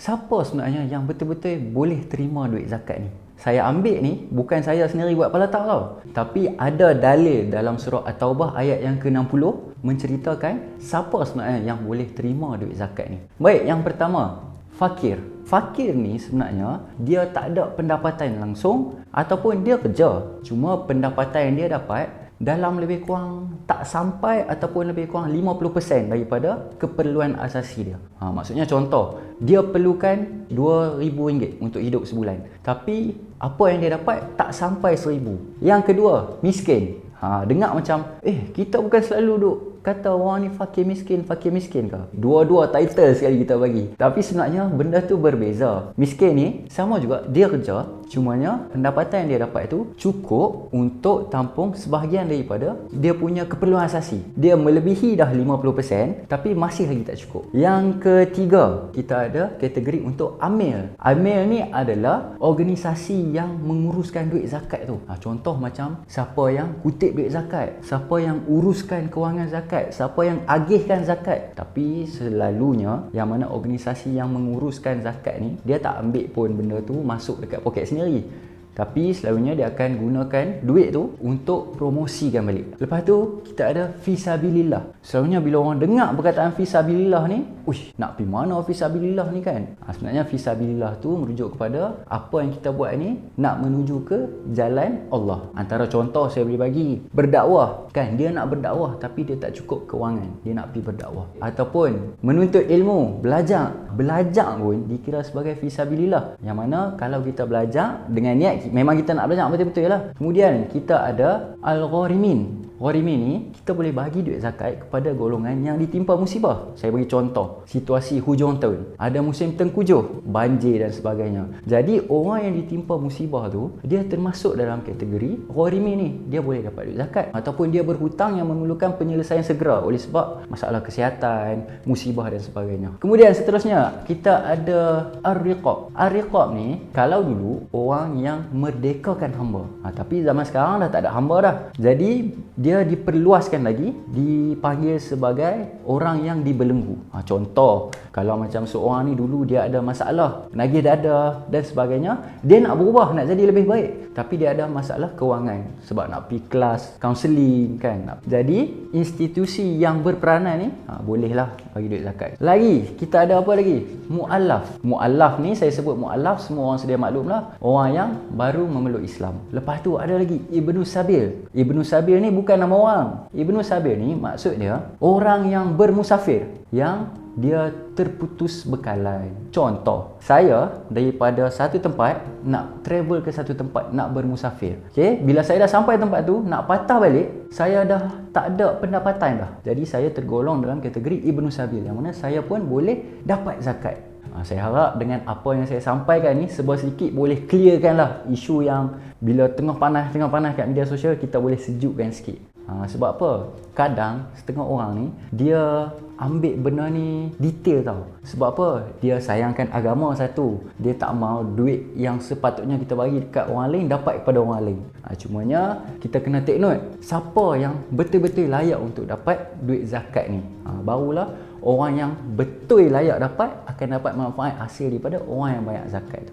siapa sebenarnya yang betul-betul boleh terima duit zakat ni? Saya ambil ni, bukan saya sendiri buat pala tak tau. Tapi ada dalil dalam surah At-Taubah ayat yang ke-60 menceritakan siapa sebenarnya yang boleh terima duit zakat ni. Baik, yang pertama, fakir. Fakir ni sebenarnya dia tak ada pendapatan langsung ataupun dia kerja. Cuma pendapatan yang dia dapat dalam lebih kurang tak sampai ataupun lebih kurang 50% daripada keperluan asasi dia. Maksudnya contoh, dia perlukan RM2,000 untuk hidup sebulan. Tapi apa yang dia dapat tak sampai RM1,000. Yang kedua, miskin. Dengar macam, kita bukan selalu duk kata orang ni fakir miskin ke? Dua-dua title sekali kita bagi. Tapi sebenarnya benda tu berbeza. Miskin ni sama juga, dia kerja, cumanya pendapatan yang dia dapat tu cukup untuk tampung sebahagian daripada dia punya keperluan asasi. Dia melebihi dah 50% tapi masih lagi tak cukup. Yang ketiga, kita ada kategori untuk amil. Amil ni adalah organisasi yang menguruskan duit zakat tu. Contoh macam siapa yang kutip duit zakat, siapa yang uruskan kewangan zakat, siapa yang agihkan zakat. Tapi selalunya yang mana organisasi yang menguruskan zakat ni, dia tak ambil pun benda tu masuk dekat poket sendiri. Tapi selalunya dia akan gunakan duit tu untuk promosikan balik. Lepas tu kita ada fisabilillah. Selalunya bila orang dengar perkataan fisabilillah ni, nak pergi mana fisabilillah ni kan? Sebenarnya fisabilillah tu merujuk kepada apa yang kita buat ni nak menuju ke jalan Allah. Antara contoh saya boleh bagi, berdakwah kan, dia nak berdakwah tapi dia tak cukup kewangan, dia nak pergi berdakwah. Ataupun menuntut ilmu, belajar pun dikira sebagai fisabilillah. Yang mana kalau kita belajar dengan niat memang kita nak belajar betul-betul lah. Kemudian kita ada al-gharimin. Gharimin ni kita boleh bagi duit zakat kepada golongan yang ditimpa musibah. Saya bagi contoh, situasi hujung tahun, ada musim tengkujuh, banjir dan sebagainya. Jadi orang yang ditimpa musibah tu, dia termasuk dalam kategori gharimin ni. Dia boleh dapat duit zakat. Ataupun dia berhutang yang memerlukan penyelesaian segera oleh sebab masalah kesihatan, musibah dan sebagainya. Kemudian seterusnya kita ada ar-riqab. Ar-riqab ni kalau dulu orang yang merdekakan hamba. Tapi zaman sekarang dah tak ada hamba dah. Jadi dia diperluaskan lagi, dipanggil sebagai orang yang dibelenggu. Contoh, kalau macam seorang ni dulu dia ada masalah nagih dada dan sebagainya, dia nak berubah, nak jadi lebih baik, tapi dia ada masalah kewangan sebab nak pergi kelas kaunseling kan. Jadi institusi yang berperanan ni bolehlah bagi duit zakat. Lagi kita ada apa lagi? Mu'allaf. Mu'allaf ni saya sebut mu'allaf, semua orang sedia maklum lah, orang yang baru memeluk Islam. Lepas tu ada lagi Ibnu Sabil. Ibnu Sabil ni bukan nama orang. Ibnu Sabil ni maksud dia orang yang bermusafir, yang dia terputus bekalan. Contoh, saya daripada satu tempat nak travel ke satu tempat, nak bermusafir. Bila saya dah sampai tempat tu, nak patah balik, saya dah tak ada pendapatan dah. Jadi saya tergolong dalam kategori Ibnu Sabil, yang mana saya pun boleh dapat zakat. Saya harap dengan apa yang saya sampaikan ni sedikit boleh clearkan lah isu yang bila tengah panas kat media sosial, kita boleh sejukkan sikit. Sebab apa? Kadang setengah orang ni dia ambil benda ni detail tau. Sebab apa? Dia sayangkan agama satu, dia tak mau duit yang sepatutnya kita bagi dekat orang lain dapat kepada orang lain. Cumanya kita kena take note, siapa yang betul-betul layak untuk dapat duit zakat ni. Barulah orang yang betul layak dapat akan dapat manfaat hasil daripada orang yang banyak zakat tu.